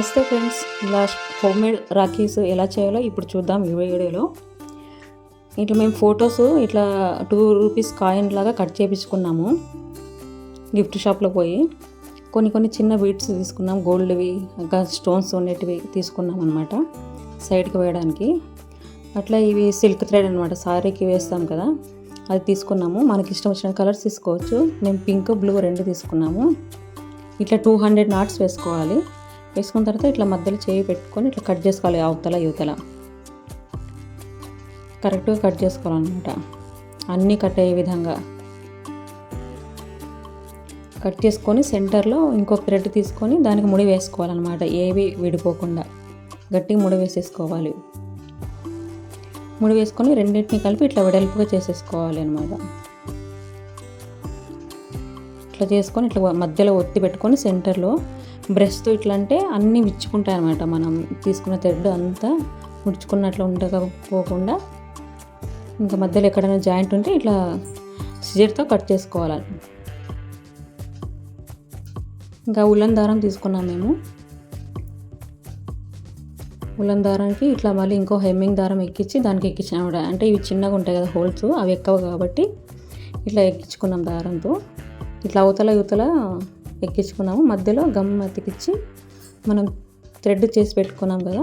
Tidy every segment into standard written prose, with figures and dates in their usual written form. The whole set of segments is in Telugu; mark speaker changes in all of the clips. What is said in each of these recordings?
Speaker 1: నమస్తే ఫ్రెండ్స్, ఇలా హోమ్మేడ్ రాఖీస్ ఎలా చేయాలో ఇప్పుడు చూద్దాం ఈ వీడియోలో. ఇట్లా మేము ఫొటోస్ ఇట్లా 2 రూపీస్ కాయిన్ లాగా కట్ చేయించుకున్నాము గిఫ్ట్ షాప్లో పోయి. కొన్ని చిన్న బీడ్స్ తీసుకున్నాం, గోల్డ్వి ఇంకా స్టోన్స్ ఉండేటివి తీసుకున్నాం అనమాట సైడ్కి వేయడానికి. అట్లా ఇవి సిల్క్ థ్రెడ్ అనమాట, సారీకి వేస్తాం కదా, అది తీసుకున్నాము. మనకి ఇష్టం వచ్చిన కలర్స్ తీసుకోవచ్చు. మేము పింక్, బ్లూ 2 తీసుకున్నాము. ఇట్లా 200 నాట్స్ వేసుకోవాలి. వేసుకున్న తర్వాత ఇట్లా మధ్యలో చేయి పెట్టుకొని ఇట్లా కట్ చేసుకోవాలి, అవతల యువతల కరెక్ట్గా కట్ చేసుకోవాలన్నమాట. అన్నీ కట్ అయ్యే విధంగా కట్ చేసుకొని సెంటర్లో ఇంకొక థ్రెడ్ తీసుకొని దానికి ముడి వేసుకోవాలన్నమాట. ఏవి విడిపోకుండా గట్టిగా ముడి వేసేసుకోవాలి. ముడి వేసుకొని రెండింటిని కలిపి ఇట్లా వెడల్పుగా చేసేసుకోవాలి అనమాట. ఇట్లా చేసుకొని ఇట్లా మధ్యలో ఒత్తి పెట్టుకొని సెంటర్లో బ్రష్తో ఇట్లా అంటే అన్నీ విచ్చుకుంటాయి అనమాట. మనం తీసుకున్న థ్రెడ్ అంతా ముడుచుకున్నట్లు ఉండకపోకుండా ఇంకా మధ్యలో ఎక్కడైనా జాయింట్ ఉంటే ఇట్లా సిజర్తో కట్ చేసుకోవాలి. ఇంకా ఉల్లన్ దారం తీసుకున్నాం మేము. ఉల్లన్ దారానికి ఇట్లా మళ్ళీ ఇంకో హెమ్మింగ్ దారం ఎక్కించి దానికి ఎక్కించాము. అంటే ఇవి చిన్నగా ఉంటాయి కదా హోల్స్, అవి ఎక్కవు కాబట్టి ఇట్లా ఎక్కించుకున్నాం దారంతో. ఇట్లా అవతల యువతల ఎక్కించుకున్నాము. మధ్యలో గమ్ అతికిచ్చి మనం థ్రెడ్ చేసి పెట్టుకున్నాం కదా,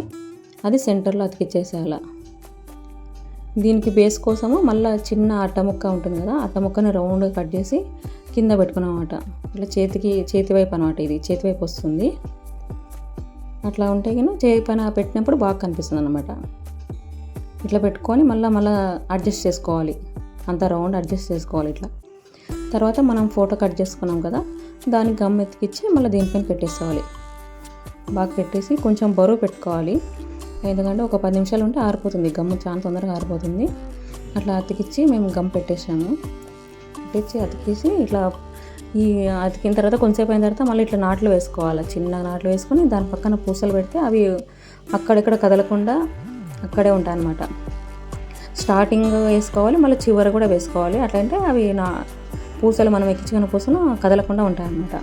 Speaker 1: అది సెంటర్లో అతికిచ్చేసేయాల. దీనికి బేస్ కోసము మళ్ళీ చిన్న అట్ట ముక్క ఉంటుంది కదా, అట్ట ముక్కని రౌండ్గా కట్ చేసి కింద పెట్టుకున్నాం అనమాట. ఇట్లా చేతి వైపు అనమాట, ఇది చేతి వైపు వస్తుంది. అట్లా ఉంటే కానీ చేతి పైన పెట్టినప్పుడు బాగా కనిపిస్తుంది అనమాట. ఇట్లా పెట్టుకొని మళ్ళీ అడ్జస్ట్ చేసుకోవాలి, అంత రౌండ్ అడ్జస్ట్ చేసుకోవాలి ఇట్లా. తర్వాత మనం ఫోటో కట్ చేసుకున్నాం కదా, దానికి గమ్ ఎత్తికిచ్చి మళ్ళీ దీనిపైన పెట్టేసుకోవాలి. బాగా పెట్టేసి కొంచెం బరువు పెట్టుకోవాలి, ఎందుకంటే ఒక 10 నిమిషాలు ఉంటే ఆరిపోతుంది గమ్ము, చాలా తొందరగా ఆరిపోతుంది. అట్లా అతికిచ్చి మేము గమ్ పెట్టేసాము. అతికేసి ఇట్లా ఈ అతికిన తర్వాత కొంచెంసేపు అయిన తర్వాత మళ్ళీ ఇట్లా నాట్లు వేసుకోవాలి. చిన్న నాట్లు వేసుకొని దాని పక్కన పూసలు పెడితే అవి అక్కడెక్కడ కదలకుండా అక్కడే ఉంటాయి అన్నమాట. స్టార్టింగ్ వేసుకోవాలి, మళ్ళీ చివరి కూడా వేసుకోవాలి. అట్లంటే అవి పూసలు మనం ఎక్కించుకున్న పూసలు కదలకుండా ఉంటాయన్నమాట.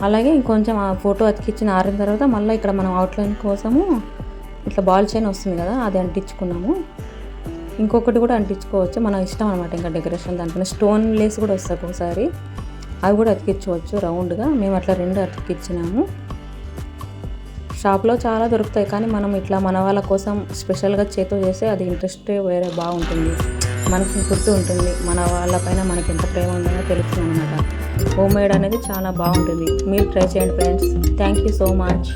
Speaker 1: అలాగే ఇంకొంచెం ఆ ఫోటో అతికిచ్చిన ఆరిన తర్వాత మళ్ళీ ఇక్కడ మనం అవుట్లైన్ కోసము ఇట్లా బాల్ చైన్ వస్తుంది కదా, అది అంటించుకున్నాము. ఇంకొకటి కూడా అంటించుకోవచ్చు, మన ఇష్టం అనమాట. ఇంకా డెకరేషన్ దానిపైన స్టోన్ లేస్ కూడా వస్తాయి ఒకసారి, అవి కూడా అతికించుకోవచ్చు రౌండ్గా. మేము అట్లా 2 అతికిచ్చినాము. షాప్లో చాలా దొరుకుతాయి, కానీ మనం ఇట్లా మన వాళ్ళ కోసం స్పెషల్గా చేతితో చేస్తే అది ఇంట్రెస్ట్ వేరే బాగుంటుంది, మనకి గుర్తు ఉంటుంది. మన వాళ్ళపైన మనకి ఎంత ప్రేమ ఉందో తెలుస్తుంది అనమాట. హోమ్ మేడ్ అనేది చాలా బాగుంటుంది. మీరు ట్రై చేయండి friends. Thank you so much.